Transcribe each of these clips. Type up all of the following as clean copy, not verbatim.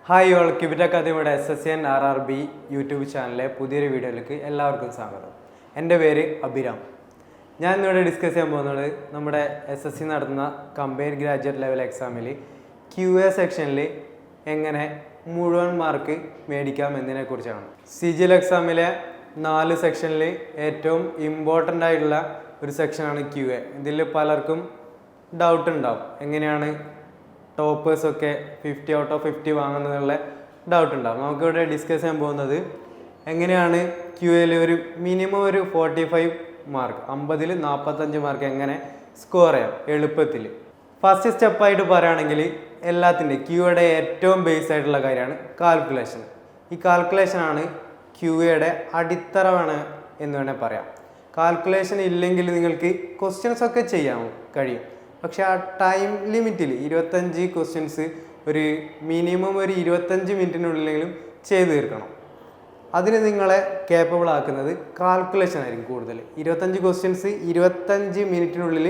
Hi all cubit അക്കാദമിയുടെ SSN RRB YouTube ചാനലിലെ പുതിയൊരു വീഡിയോയിലേക്ക് എല്ലാവർക്കും സ്വാഗതം. എൻ്റെ പേര് അഭിരാം. ഞാൻ ഇന്നിവിടെ ഡിസ്കസ് ചെയ്യാൻ പോകുന്നത് നമ്മുടെ SSC നടത്തുന്ന കമ്പൈൻഡ് ഗ്രാജുവേറ്റ് ലെവൽ എക്സാമിൽ QA സെക്ഷനിൽ എങ്ങനെ മുഴുവൻ മാർക്ക് മേടിക്കാം എന്നതിനെക്കുറിച്ചാണ്. CGL എക്സാമിലെ 4 സെക്ഷനിൽ ഏറ്റവും ഇമ്പോർട്ടൻ്റ് ആയിട്ടുള്ള ഒരു സെക്ഷനാണ് QA. ഇതിൽ പലർക്കും ഡൗട്ട് ഉണ്ടാവും, എങ്ങനെയാണ് ടോപ്പേഴ്സൊക്കെ 50 ഔട്ട് ഓഫ് 50 വാങ്ങുന്നതിനുള്ള ഡൗട്ട് ഉണ്ടാവും. നമുക്കിവിടെ ഡിസ്കസ് ചെയ്യാൻ പോകുന്നത് എങ്ങനെയാണ് QAയിൽ ഒരു മിനിമം ഒരു 45 മാർക്ക് 50-ൽ 45 മാർക്ക് എങ്ങനെ സ്കോർ ചെയ്യാം എളുപ്പത്തിൽ. ഫസ്റ്റ് സ്റ്റെപ്പായിട്ട് പറയുകയാണെങ്കിൽ എല്ലാത്തിൻ്റെയും QAയുടെ ഏറ്റവും ബേസ് ആയിട്ടുള്ള കാര്യമാണ് കാൽക്കുലേഷൻ. ഈ കാൽക്കുലേഷനാണ് QAയുടെ അടിത്തറ എന്ന് വേണേൽ പറയാം. കാൽക്കുലേഷൻ ഇല്ലെങ്കിൽ നിങ്ങൾക്ക് ക്വസ്റ്റ്യൻസ് ഒക്കെ ചെയ്യാൻ കഴിയും, പക്ഷെ ആ ടൈം ലിമിറ്റിൽ 25 ക്വസ്റ്റ്യൻസ് ഒരു മിനിമം ഒരു 25 മിനിറ്റിനുള്ളിലെങ്കിലും ചെയ്ത് തീർക്കണം. അതിന് നിങ്ങളെ കേപ്പബിൾ ആക്കുന്നത് കാൽക്കുലേഷൻ ആയിരിക്കും കൂടുതൽ. 25 ക്വസ്റ്റ്യൻസ് 25 മിനിറ്റിനുള്ളിൽ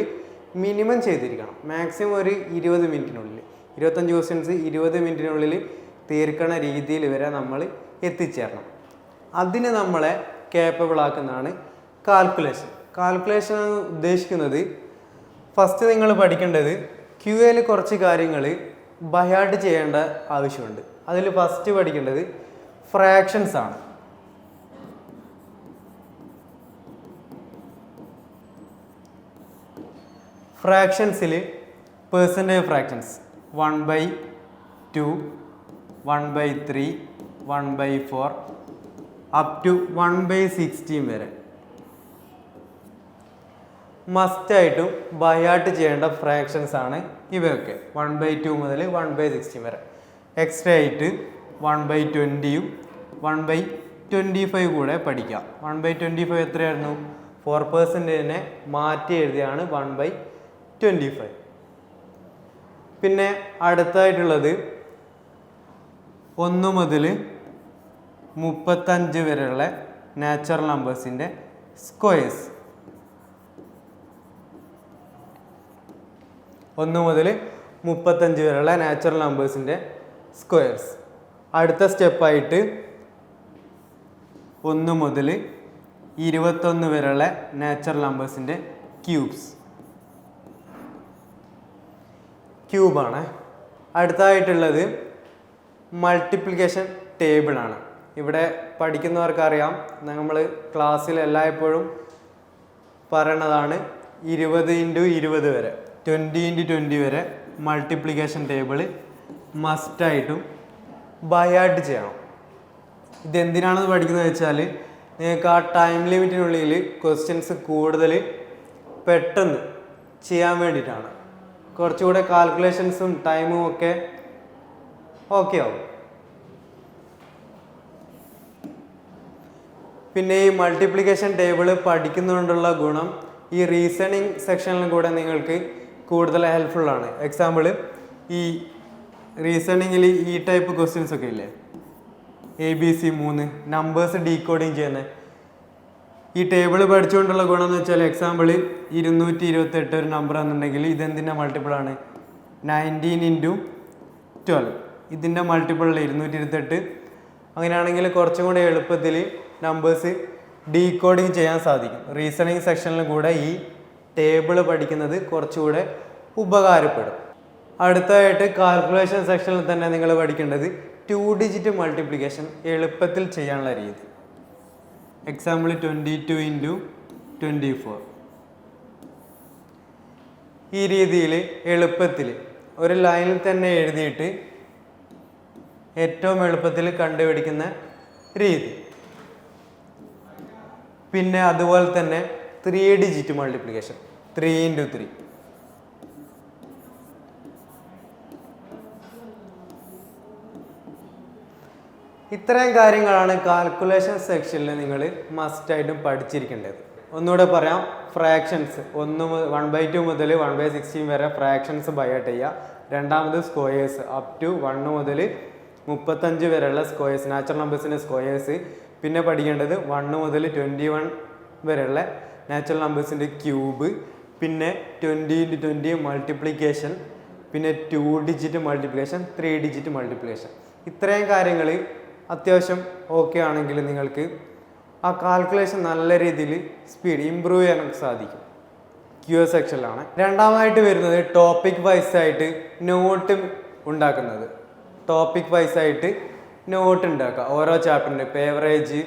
മിനിമം ചെയ്തിരിക്കണം, മാക്സിമം ഒരു 20 മിനിറ്റിനുള്ളിൽ. 25 ക്വസ്റ്റ്യൻസ് 20 മിനിറ്റിനുള്ളിൽ തീർക്കണ രീതിയിൽ വരെ നമ്മൾ എത്തിച്ചേരണം. അതിന് നമ്മളെ കേപ്പബിൾ ആക്കുന്നതാണ് കാൽക്കുലേഷൻ. കാൽക്കുലേഷൻ ഉദ്ദേശിക്കുന്നത് ഫസ്റ്റ് നിങ്ങൾ പഠിക്കേണ്ടത് QAയിൽ കുറച്ച് കാര്യങ്ങൾ ബൈഹാർട്ട് ചെയ്യേണ്ട ആവശ്യമുണ്ട്. അതിൽ ഫസ്റ്റ് പഠിക്കേണ്ടത് ഫ്രാക്ഷൻസ് ആണ്. ഫ്രാക്ഷൻസിൽ പെർസെൻറ്റേജ് ഫ്രാക്ഷൻസ് 1/2, 1/3, 1/4 അപ് ടു 1/16 വരെ മസ്റ്റായിട്ടും ബൈഹാർട്ട് ചെയ്യേണ്ട ഫ്രാക്ഷൻസ് ആണ് ഇവയൊക്കെ. 1/2 മുതൽ 1/16 വരെ. എക്സ്ട്രാ ആയിട്ട് 1/20യും 1/25 കൂടെ പഠിക്കാം. 1/25 എത്രയായിരുന്നു? 4% മാറ്റി എഴുതിയാണ് 1/25. പിന്നെ അടുത്തായിട്ടുള്ളത് 1 മുതൽ 35 വരെയുള്ള നാച്ചുറൽ നമ്പേഴ്സിൻ്റെ സ്ക്വയേഴ്സ്. 1 മുതൽ 35 വരെയുള്ള നാച്ചുറൽ നമ്പേഴ്സിൻ്റെ സ്ക്വയേഴ്സ്. അടുത്ത സ്റ്റെപ്പായിട്ട് 1 മുതൽ 21 വരെയുള്ള നാച്ചുറൽ നമ്പേഴ്സിൻ്റെ ക്യൂബാണ്. അടുത്തതായിട്ടുള്ളത് മൾട്ടിപ്ലിക്കേഷൻ ടേബിളാണ്. ഇവിടെ പഠിക്കുന്നവർക്കറിയാം, നമ്മൾ ക്ലാസ്സിൽ എല്ലായ്പ്പോഴും പറയണതാണ് 20x20 വരെ 20x20 വരെ മൾട്ടിപ്ലിക്കേഷൻ ടേബിൾ മസ്റ്റായിട്ടും ബൈഹാർട്ട് ചെയ്യണം. ഇതെന്തിനാണെന്ന് പഠിക്കുന്നത് വെച്ചാൽ നിങ്ങൾക്ക് ആ ടൈം ലിമിറ്റിനുള്ളിൽ ക്വസ്റ്റ്യൻസ് കൂടുതൽ പെട്ടെന്ന് ചെയ്യാൻ വേണ്ടിയിട്ടാണ്. കുറച്ചുകൂടെ കാൽക്കുലേഷൻസും ടൈമും ഒക്കെ ഓക്കെ ആവും. പിന്നെ ഈ മൾട്ടിപ്ലിക്കേഷൻ ടേബിൾ പഠിക്കുന്നതുകൊണ്ടുള്ള ഗുണം ഈ റീസണിങ് സെക്ഷനിലും കൂടെ നിങ്ങൾക്ക് കൂടുതൽ ഹെൽപ്ഫുള്ളാണ്. എക്സാമ്പിൾ, ഈ റീസണിങ്ങിൽ ഈ ടൈപ്പ് ക്വസ്റ്റ്യൻസ് ഒക്കെ ഇല്ലേ, ABC 3 നമ്പേഴ്സ് ഡീകോഡിങ് ചെയ്യുന്നത്. ഈ ടേബിൾ പഠിച്ചുകൊണ്ടുള്ള ഗുണം എന്ന് വെച്ചാൽ എക്സാമ്പിൾ 228 ഒരു നമ്പർ എന്നുണ്ടെങ്കിൽ ഇതെന്തിൻ്റെ മൾട്ടിപ്പിളാണ്? 19 × 12 ഇതിൻ്റെ മൾട്ടിപ്പിളല്ലേ 228. അങ്ങനെയാണെങ്കിൽ കുറച്ചും കൂടി എളുപ്പത്തിൽ നമ്പേഴ്സ് ഡീകോഡിങ് ചെയ്യാൻ സാധിക്കും. റീസണിങ് സെക്ഷനിലും കൂടെ ഈ ടേബിൾ പഠിക്കുന്നത് കുറച്ചുകൂടെ ഉപകാരപ്പെടും. അടുത്തതായിട്ട് കാൽക്കുലേഷൻ സെക്ഷനിൽ തന്നെ നിങ്ങൾ പഠിക്കേണ്ടത് 2 ഡിജിറ്റ് മൾട്ടിപ്ലിക്കേഷൻ എളുപ്പത്തിൽ ചെയ്യാനുള്ള രീതി. എക്സാമ്പിൾ 22 × 24. ഈ രീതിയിൽ എളുപ്പത്തിൽ ഒരു ലൈനിൽ തന്നെ എഴുതിയിട്ട് ഏറ്റവും എളുപ്പത്തിൽ കണ്ടുപിടിക്കുന്ന രീതി. പിന്നെ അതുപോലെ തന്നെ 3 ഡിജിറ്റ് മൾട്ടിപ്ലിക്കേഷൻ 3 × 3. ഇത്രയും കാര്യങ്ങളാണ് കാൽക്കുലേഷൻ സെക്ഷനിൽ നിങ്ങൾ മസ്റ്റായിട്ടും പഠിച്ചിരിക്കേണ്ടത്. ഒന്നുകൂടെ പറയാം, ഫ്രാക്ഷൻസ് 1/2 മുതൽ 1/16 വരെ ഫ്രാക്ഷൻസ് ബൈഹാർട്ട് ചെയ്യുക. രണ്ടാമത് സ്ക്വയേഴ്സ് അപ് ടു 1 മുതൽ 35 വരെയുള്ള സ്ക്വയേഴ്സ്, നാച്ചുറൽ നമ്പേഴ്സിൻ്റെ സ്ക്വയേഴ്സ്. പിന്നെ പഠിക്കേണ്ടത് 1 മുതൽ 21 വരെയുള്ള നാച്ചുറൽ നമ്പേഴ്സിൻ്റെ ക്യൂബ്. പിന്നെ 20x20 മൾട്ടിപ്ലിക്കേഷൻ. പിന്നെ 2 ഡിജിറ്റ് മൾട്ടിപ്ലിക്കേഷൻ, 3 ഡിജിറ്റ് മൾട്ടിപ്ലിക്കേഷൻ. ഇത്രയും കാര്യങ്ങൾ അത്യാവശ്യം ഓക്കെ ആണെങ്കിൽ നിങ്ങൾക്ക് ആ കാൽക്കുലേഷൻ നല്ല രീതിയിൽ സ്പീഡ് ഇമ്പ്രൂവ് ചെയ്യാനൊക്കെ സാധിക്കും. ക്യൂഎസ് സെക്ഷനിലാണ്. രണ്ടാമതായിട്ട് വരുന്നത് ടോപ്പിക് വൈസ് ആയിട്ട് നോട്ട് ഉണ്ടാക്കുന്നത്. ടോപ്പിക് വൈസ് ആയിട്ട് നോട്ട് ഉണ്ടാക്കുക. ഓരോ ചാപ്റ്ററിൻ്റെ ഇപ്പോൾ ഏവറേജ്,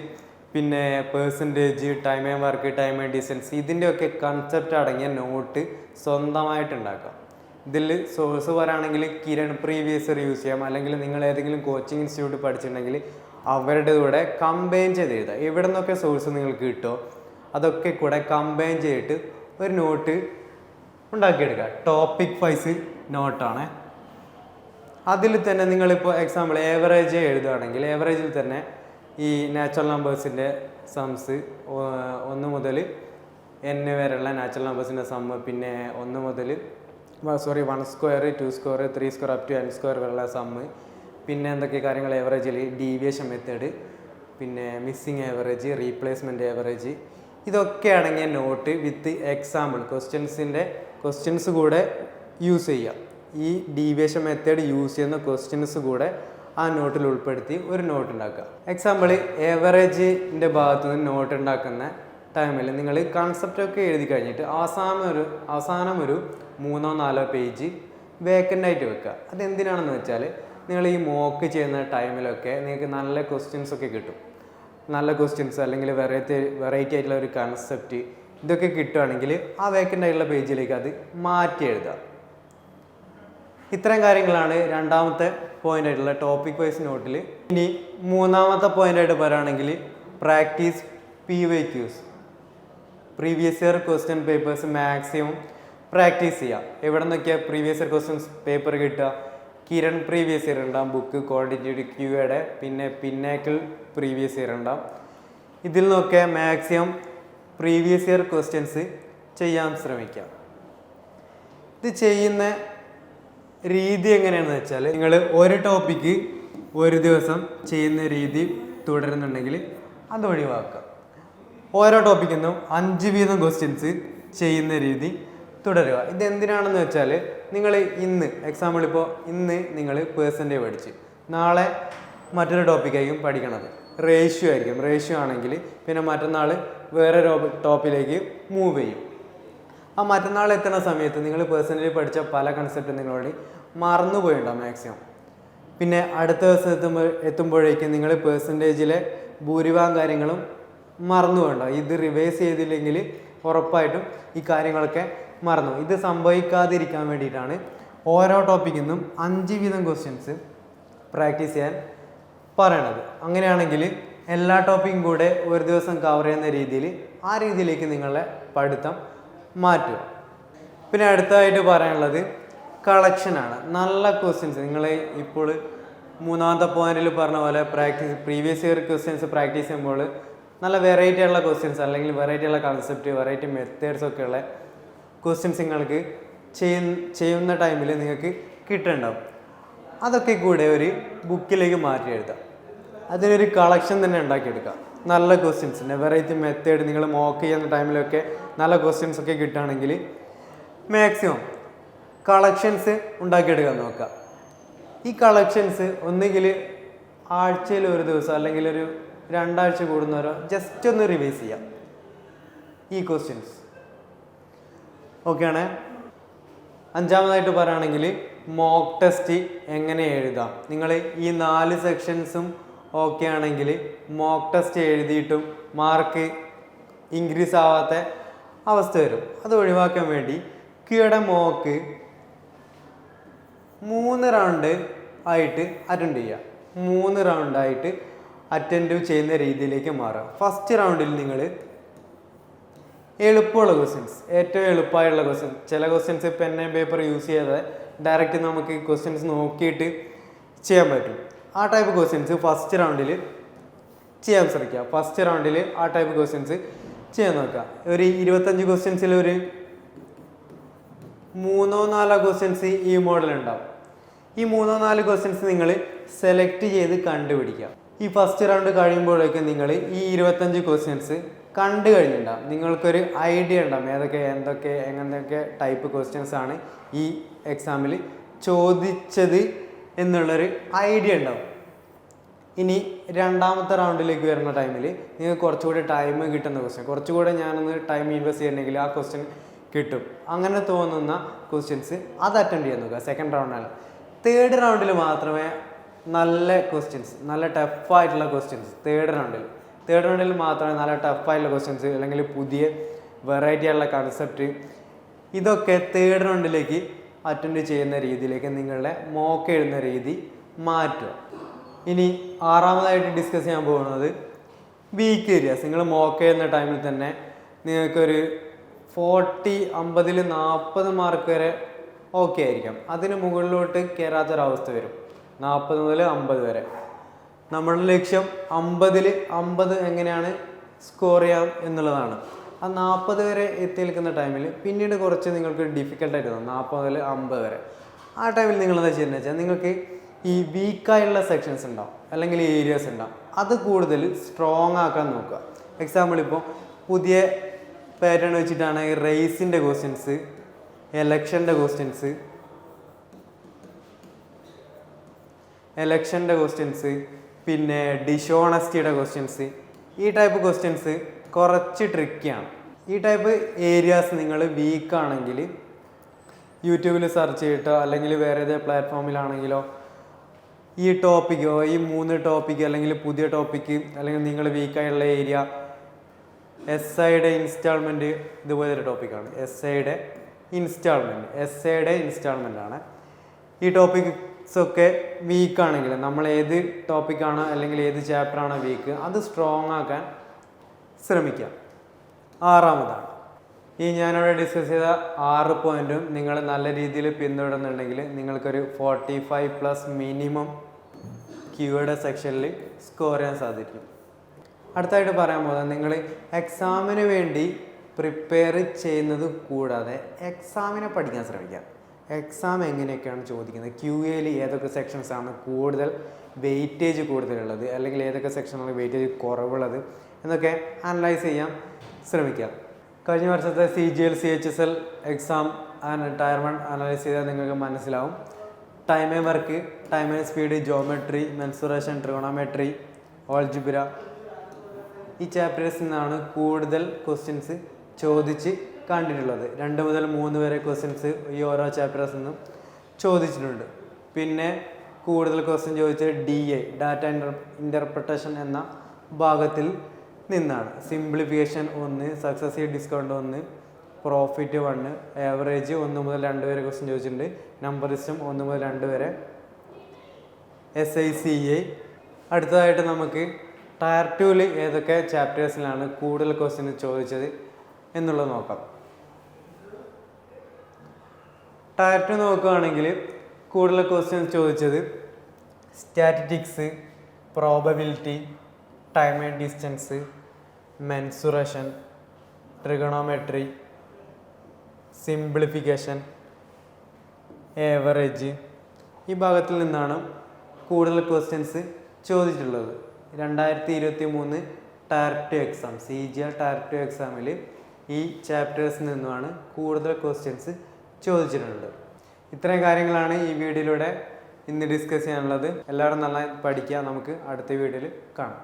പിന്നെ percentage, time and work, time and distance, ഇതിൻ്റെയൊക്കെ കൺസെപ്റ്റ് അടങ്ങിയ നോട്ട് സ്വന്തമായിട്ട് ഉണ്ടാക്കുക. ഇതിൽ സോഴ്സ് പറയുകയാണെങ്കിൽ കിരൺ പ്രീവിയസ് ഇയർ യൂസ് ചെയ്യാം, അല്ലെങ്കിൽ നിങ്ങൾ ഏതെങ്കിലും കോച്ചിങ് ഇൻസ്റ്റിറ്റ്യൂട്ട് പഠിച്ചിട്ടുണ്ടെങ്കിൽ അവരുടെ കൂടെ കമ്പൈൻ ചെയ്ത് എഴുതുക. എവിടെ നിന്നൊക്കെ സോഴ്സ് നിങ്ങൾക്ക് കിട്ടുമോ അതൊക്കെ കൂടെ കമ്പൈൻ ചെയ്തിട്ട് ഒരു നോട്ട് ഉണ്ടാക്കിയെടുക്കുക. ടോപ്പിക് വൈസ് നോട്ടാണ്. അതിൽ തന്നെ നിങ്ങളിപ്പോൾ എക്സാമ്പിൾ ഏവറേജ് എഴുതുകയാണെങ്കിൽ ഏവറേജിൽ തന്നെ ഈ നാച്ചുറൽ നമ്പേഴ്സിൻ്റെ സംസ് 1 മുതൽ n വരെയുള്ള നാച്ചുറൽ നമ്പേഴ്സിൻ്റെ സമ്മ്, പിന്നെ 1 മുതൽ 1 square, 2 square, 3 square up to n square വരെയുള്ള സമ്മ്, പിന്നെ എന്തൊക്കെ കാര്യങ്ങൾ ഏവറേജിൽ ഡീവിയേഷൻ മെത്തേഡ്, പിന്നെ മിസ്സിങ് ഏവറേജ്, റീപ്ലേസ്മെൻറ്റ് ഏവറേജ്, ഇതൊക്കെ അടങ്ങിയ നോട്ട് വിത്ത് എക്സാമ്പിൾ ക്വസ്റ്റ്യൻസ് കൂടെ യൂസ് ചെയ്യുക. ഈ ഡീവിയേഷൻ മെത്തേഡ് യൂസ് ചെയ്യുന്ന ക്വസ്റ്റ്യൻസ് കൂടെ ആ നോട്ടിൽ ഉൾപ്പെടുത്തി ഒരു നോട്ട് ഉണ്ടാക്കുക. എക്സാമ്പിൾ ഏവറേജിൻ്റെ ഭാഗത്തു നിന്ന് നോട്ട് ഉണ്ടാക്കുന്ന ടൈമിൽ നിങ്ങൾ കൺസെപ്റ്റൊക്കെ എഴുതി കഴിഞ്ഞിട്ട് അവസാനം ഒരു 3-4 പേജ് വേക്കൻ്റ് ആയിട്ട് വെക്കുക. അതെന്തിനാണെന്ന് വെച്ചാൽ നിങ്ങൾ ഈ മോക്ക് ചെയ്യുന്ന ടൈമിലൊക്കെ നിങ്ങൾക്ക് നല്ല ക്വസ്റ്റ്യൻസ് ഒക്കെ കിട്ടും. നല്ല ക്വസ്റ്റ്യൻസ് അല്ലെങ്കിൽ വെറൈറ്റി ആയിട്ടുള്ള ഒരു കൺസെപ്റ്റ് ഇതൊക്കെ കിട്ടുകയാണെങ്കിൽ ആ വേക്കൻ്റ് ആയിട്ടുള്ള പേജിലേക്ക് അത് മാറ്റി എഴുതുക. ഇത്തരം കാര്യങ്ങളാണ് രണ്ടാമത്തെ പോയിന്റ് ആയിട്ടുള്ള ടോപ്പിക് വൈസ് നോട്ടിൽ. ഇനി മൂന്നാമത്തെ പോയിന്റ് ആയിട്ട് പറയുകയാണെങ്കിൽ practice PYQs, previous year question papers maximum practice ചെയ്യുക. എവിടെ നിന്നൊക്കെയാണ് പ്രീവിയസ് ഇയർ ക്വസ്റ്റ്യൻസ് പേപ്പർ കിട്ടുക? കിരൺ പ്രീവിയസ് ഇയർ ഉണ്ടാകും, ബുക്ക് ക്വാണ്ടിറ്റി ക്യൂയുടെ, പിന്നെ പിന്നാക്കിൾ പ്രീവിയസ് ഇയർ ഉണ്ടാകും. ഇതിൽ നിന്നൊക്കെ മാക്സിമം പ്രീവിയസ് ഇയർ ക്വസ്റ്റ്യൻസ് ചെയ്യാൻ ശ്രമിക്കാം. ഇത് ചെയ്യുന്ന രീതി എങ്ങനെയാണെന്ന് വെച്ചാൽ നിങ്ങൾ ഒരു ടോപ്പിക്ക് ഒരു ദിവസം ചെയ്യുന്ന രീതി തുടരുന്നുണ്ടെങ്കിൽ അത് ഒഴിവാക്കുക. ഓരോ ടോപ്പിക്കിൽ നിന്നും 5 വീതം ക്വസ്റ്റ്യൻസ് ചെയ്യുന്ന രീതി തുടരുക. ഇതെന്തിനാണെന്ന് വെച്ചാൽ നിങ്ങൾ എക്സാമ്പിൾ ഇപ്പോൾ ഇന്ന് നിങ്ങൾ പേഴ്സൻറ്റേജ് പഠിച്ച് നാളെ മറ്റൊരു ടോപ്പിക്കായിരിക്കും പഠിക്കണത്, റേഷ്യോ ആണെങ്കിൽ പിന്നെ മറ്റന്നാൾ വേറെ ടോപ്പിലേക്ക് മൂവ് ചെയ്യും. ആ മറ്റന്നാൾ എത്തുന്ന സമയത്ത് നിങ്ങൾ പേഴ്സണലി പഠിച്ച പല കൺസെപ്റ്റ് നിങ്ങളോട് മറന്നുപോയിട്ടുണ്ടാവും മാക്സിമം. പിന്നെ അടുത്ത ദിവസം എത്തുമ്പോഴേക്കും നിങ്ങൾ പേഴ്സൻറ്റേജിലെ ഭൂരിഭാഗം കാര്യങ്ങളും മറന്നുപോയിട്ടുണ്ടാവും. ഇത് റിവൈസ് ചെയ്തില്ലെങ്കിൽ ഉറപ്പായിട്ടും ഈ കാര്യങ്ങളൊക്കെ മറന്നു. ഇത് സംഭവിക്കാതിരിക്കാൻ വേണ്ടിയിട്ടാണ് ഓരോ ടോപ്പിക്കിൽ നിന്നും 5 വീതം ക്വസ്റ്റ്യൻസ് പ്രാക്ടീസ് ചെയ്യാൻ പറയണത്. അങ്ങനെയാണെങ്കിൽ എല്ലാ ടോപ്പിക്കും കൂടെ ഒരു ദിവസം കവർ ചെയ്യുന്ന രീതിയിൽ ആ രീതിയിലേക്ക് നിങ്ങളുടെ പഠിത്തം മാറ്റുക. പിന്നെ അടുത്തതായിട്ട് പറയാനുള്ളത് കളക്ഷനാണ്. നല്ല ക്വസ്റ്റ്യൻസ് നിങ്ങൾ ഇപ്പോൾ മൂന്നാമത്തെ പോയിന്റിൽ പറഞ്ഞ പോലെ പ്രീവിയസ് ഇയർ ക്വസ്റ്റ്യൻസ് പ്രാക്ടീസ് ചെയ്യുമ്പോൾ നല്ല വെറൈറ്റി ഉള്ള ക്വസ്റ്റ്യൻസ് അല്ലെങ്കിൽ വെറൈറ്റി ഉള്ള കൺസെപ്റ്റ്, വെറൈറ്റി മെത്തേഡ്സ് ഒക്കെ ഉള്ള ക്വസ്റ്റ്യൻസ് നിങ്ങൾക്ക് ചെയ്യുന്ന ടൈമിൽ നിങ്ങൾക്ക് കിട്ടുന്നുണ്ടാവും. അതൊക്കെ കൂടെ ഒരു ബുക്കിലേക്ക് മാറ്റി എഴുതാം. അതിനൊരു കളക്ഷൻ തന്നെ ഉണ്ടാക്കിയെടുക്കുക. നല്ല ക്വസ്റ്റ്യൻസിൻ്റെ വെറൈറ്റി മെത്തേഡ് നിങ്ങൾ മോക്ക് ചെയ്യുന്ന ടൈമിലൊക്കെ നല്ല ക്വസ്റ്റ്യൻസ് ഒക്കെ കിട്ടുകയാണെങ്കിൽ മാക്സിമം കളക്ഷൻസ് ഉണ്ടാക്കിയെടുക്കാൻ നോക്കുക. ഈ കളക്ഷൻസ് ഒന്നുകിൽ ആഴ്ചയിൽ ഒരു ദിവസം അല്ലെങ്കിൽ ഒരു 2 ആഴ്ച കൂടുന്നവരോ ജസ്റ്റ് ഒന്ന് റിവൈസ് ചെയ്യാം ഈ ക്വസ്റ്റ്യൻസ്. ഓക്കെയാണ്. അഞ്ചാമതായിട്ട് പറയുകയാണെങ്കിൽ മോക്ക് ടെസ്റ്റ് എങ്ങനെ എഴുതാം. നിങ്ങൾ ഈ 4 സെക്ഷൻസും ഓക്കെ ആണെങ്കിൽ മോക്ക് ടെസ്റ്റ് എഴുതിയിട്ടും മാർക്ക് ഇൻക്രീസ് ആവാത്ത അവസ്ഥ വരും. അത് ഒഴിവാക്കാൻ വേണ്ടി ക്യൂയുടെ മോക്ക് 3 റൗണ്ട് ആയിട്ട് അറ്റൻഡ് ചെയ്യുക. 3 റൗണ്ടായിട്ട് അറ്റൻഡ് ചെയ്യുന്ന രീതിയിലേക്ക് മാറുക. ഫസ്റ്റ് റൗണ്ടിൽ നിങ്ങൾ എളുപ്പമുള്ള ക്വസ്റ്റ്യൻസ്, ഏറ്റവും എളുപ്പമായുള്ള ക്വസ്റ്റ്യൻസ്, ചില questions pen and paper use ചെയ്യാതെ ഡയറക്റ്റ് നമുക്ക് ക്വസ്റ്റ്യൻസ് നോക്കിയിട്ട് ചെയ്യാൻ പറ്റും. ആ ടൈപ്പ് ക്വസ്റ്റ്യൻസ് ഫസ്റ്റ് റൗണ്ടിൽ ചെയ്യാൻ ശ്രമിക്കുക. ഫസ്റ്റ് റൗണ്ടിൽ ആ ടൈപ്പ് ക്വസ്റ്റ്യൻസ് ചെയ്യാൻ നോക്കുക. ഒരു 25 ക്വസ്റ്റ്യൻസിൽ ഒരു 3-4 ക്വസ്റ്റ്യൻസ് ഈ മോഡൽ ഉണ്ടാവും. ഈ 3-4 ക്വസ്റ്റ്യൻസ് നിങ്ങൾ സെലക്ട് ചെയ്ത് കണ്ടുപിടിക്കുക. ഈ ഫസ്റ്റ് റൗണ്ട് കഴിയുമ്പോഴേക്കും നിങ്ങൾ ഈ 25 ക്വസ്റ്റ്യൻസ് കണ്ടു കഴിഞ്ഞിട്ടുണ്ടാവും. നിങ്ങൾക്കൊരു ഐഡിയ ഉണ്ടാവും എങ്ങനെയൊക്കെ ടൈപ്പ് ക്വസ്റ്റ്യൻസ് ആണ് ഈ എക്സാമിൽ ചോദിച്ചത് എന്നുള്ളൊരു ഐഡിയ ഉണ്ടാവും. ഇനി രണ്ടാമത്തെ റൗണ്ടിലേക്ക് വരുന്ന ടൈമിൽ നിങ്ങൾക്ക് കുറച്ചുകൂടി ടൈം കിട്ടുന്ന ക്വസ്റ്റ്യൻ, കുറച്ചുകൂടെ ഞാനൊന്ന് ടൈം ഇൻവെസ്റ്റ് ചെയ്യണമെങ്കിൽ ആ ക്വസ്റ്റ്യൻ കിട്ടും, അങ്ങനെ തോന്നുന്ന ക്വസ്റ്റ്യൻസ് അത് അറ്റൻഡ് ചെയ്യാൻ നോക്കുക സെക്കൻഡ് റൗണ്ടിൽ. തേർഡ് റൗണ്ടിൽ മാത്രമേ നല്ല ക്വസ്റ്റ്യൻസ്, നല്ല ടഫായിട്ടുള്ള ക്വസ്റ്റ്യൻസ് തേർഡ് റൗണ്ടിൽ മാത്രമേ നല്ല ടഫായിട്ടുള്ള ക്വസ്റ്റ്യൻസ് അല്ലെങ്കിൽ പുതിയ വെറൈറ്റി ആയിട്ടുള്ള കൺസെപ്റ്റ് ഇതൊക്കെ തേർഡ് റൗണ്ടിലേക്ക് അറ്റൻഡ് ചെയ്യുന്ന രീതിയിലേക്ക് നിങ്ങളുടെ മോക്ക് എഴുതുന്ന രീതി മാറ്റുക. ഇനി ആറാമതായിട്ട് ഡിസ്കസ് ചെയ്യാൻ പോകുന്നത് വീക്ക് ഏരിയാസ്. നിങ്ങൾ മോക്ക് എഴുതുന്ന ടൈമിൽ തന്നെ നിങ്ങൾക്കൊരു 50 മാർക്ക് വരെ ഓക്കെ ആയിരിക്കാം. അതിന് മുകളിലോട്ട് കയറാത്തൊരവസ്ഥ വരും, 40 മുതൽ 50 വരെ. നമ്മളുടെ ലക്ഷ്യം 50 എങ്ങനെയാണ് സ്കോർ ചെയ്യാം എന്നുള്ളതാണ്. ആ 40 വരെ എത്തി നിൽക്കുന്ന ടൈമിൽ പിന്നീട് കുറച്ച് നിങ്ങൾക്ക് ഡിഫിക്കൽട്ടായിട്ട് തോന്നും, 40 മുതൽ 50 വരെ. ആ ടൈമിൽ നിങ്ങൾ എന്താ ചെയ്യുന്നത് വെച്ചാൽ നിങ്ങൾക്ക് ഈ വീക്കായുള്ള സെക്ഷൻസ് ഉണ്ടാവും അല്ലെങ്കിൽ ഏരിയാസ് ഉണ്ടാവും, അത് കൂടുതൽ സ്ട്രോങ് ആക്കാൻ നോക്കുക. എക്സാമ്പിൾ ഇപ്പോൾ പുതിയ പാറ്റേൺ വെച്ചിട്ടാണ് ഈ റേസിൻ്റെ ക്വസ്റ്റ്യൻസ്, എലക്ഷൻ്റെ ക്വസ്റ്റ്യൻസ്, പിന്നെ ഡിഷോണസ്റ്റിയുടെ ക്വസ്റ്റ്യൻസ്, ഈ ടൈപ്പ് ക്വസ്റ്റ്യൻസ് കുറച്ച് ട്രിക്കിയാണ്. ഈ ടൈപ്പ് ഏരിയാസ് നിങ്ങൾ വീക്കാണെങ്കിൽ യൂട്യൂബിൽ സെർച്ച് ചെയ്തിട്ടോ അല്ലെങ്കിൽ വേറെ ഏത് പ്ലാറ്റ്ഫോമിലാണെങ്കിലോ ഈ ടോപ്പിക്കോ, ഈ 3 ടോപ്പിക്ക് അല്ലെങ്കിൽ പുതിയ ടോപ്പിക്ക് അല്ലെങ്കിൽ നിങ്ങൾ വീക്കായുള്ള ഏരിയ, എസ്ഐയുടെ ഇൻസ്റ്റാൾമെൻറ്റ് ഇതുപോലൊരു ടോപ്പിക്കാണ്. എസ്ഐയുടെ ഇൻസ്റ്റാൾമെൻ്റ് ആണ്. ഈ ടോപ്പിക്സൊക്കെ വീക്കാണെങ്കിൽ നമ്മൾ ഏത് ടോപ്പിക്കാണോ അല്ലെങ്കിൽ ഏത് ചാപ്റ്ററാണോ വീക്ക് അത് സ്ട്രോങ് ആക്കാൻ ശ്രമിക്കാം. ആറാമതാണ് ഈ ഞാനിവിടെ ഡിസ്കസ് ചെയ്ത 6 പോയിന്റും നിങ്ങൾ നല്ല രീതിയിൽ പിന്തുടരുന്നുണ്ടെങ്കിൽ നിങ്ങൾക്കൊരു 45+ മിനിമം ക്യൂയുടെ സെക്ഷനിൽ സ്കോർ ചെയ്യാൻ സാധിക്കും. അടുത്തായിട്ട് പറയാൻ പോകുന്നത് നിങ്ങൾ എക്സാമിന് വേണ്ടി പ്രിപ്പയർ ചെയ്യുന്നത് കൂടാതെ എക്സാമിനെ പഠിക്കാൻ ശ്രമിക്കാം. എക്സാം എങ്ങനെയൊക്കെയാണ് ചോദിക്കുന്നത്, ക്യു എയിൽ ഏതൊക്കെ സെക്ഷൻസാണ് കൂടുതൽ വെയിറ്റേജ് കൂടുതലുള്ളത് അല്ലെങ്കിൽ ഏതൊക്കെ സെക്ഷനാണ് വെയിറ്റേജ് കുറവുള്ളത് എന്നൊക്കെ അനലൈസ് ചെയ്യാൻ ശ്രമിക്കാം. കഴിഞ്ഞ വർഷത്തെ CGL CHSL exam tier 1 analyse ചെയ്താൽ നിങ്ങൾക്ക് മനസ്സിലാവും. Time and work, time and speed, geometry, mensuration, trigonometry, algebra, ഈ ചാപ്റ്റേഴ്സിൽ നിന്നാണ് കൂടുതൽ ക്വസ്റ്റ്യൻസ് ചോദിച്ച് കണ്ടിട്ടുള്ളത്. 2 മുതൽ 3 വരെ ക്വസ്റ്റ്യൻസ് ഈ ഓരോ ചാപ്റ്റേഴ്സിൽ നിന്നും ചോദിച്ചിട്ടുണ്ട്. പിന്നെ കൂടുതൽ ക്വസ്റ്റ്യൻ ചോദിച്ചത് DA, ഡാറ്റ ഇൻ്റർപ്രിട്ടേഷൻ എന്ന ഭാഗത്തിൽ നിന്നാണ്. Simplification 1, successive discount 1, profit 1, average 1 മുതൽ 2 വരെ ക്വസ്റ്റ്യൻ ചോദിച്ചിട്ടുണ്ട്. നമ്പർ സിസ്റ്റം 1 മുതൽ 2 വരെ, SICA. അടുത്തതായിട്ട് നമുക്ക് ടയർ 2ൽ ഏതൊക്കെ ചാപ്റ്റേഴ്സിലാണ് കൂടുതൽ ക്വസ്റ്റ്യൻ ചോദിച്ചത് എന്നുള്ളത് നോക്കാം. ടയർ 2 നോക്കുകയാണെങ്കിൽ കൂടുതൽ ക്വസ്റ്റ്യൻ ചോദിച്ചത് statistics, probability, time and distance, mensuration, trigonometry, simplification, average, ഈ ഭാഗത്തിൽ നിന്നാണ് കൂടുതൽ ക്വസ്റ്റ്യൻസ് ചോദിച്ചിട്ടുള്ളത്. 2023 ടയർ 2 എക്സാം, CGL ടയർ 2 എക്സാമിൽ ഈ ചാപ്റ്റേഴ്സിൽ നിന്നുമാണ് കൂടുതൽ ക്വസ്റ്റ്യൻസ് ചോദിച്ചിട്ടുള്ളത്. ഇത്രയും കാര്യങ്ങളാണ് ഈ വീഡിയോയിലൂടെ ഇന്ന് ഡിസ്കസ് ചെയ്യാനുള്ളത്. എല്ലാവരും നന്നായി പഠിക്കുക. നമുക്ക് അടുത്ത വീഡിയോയിൽ കാണാം.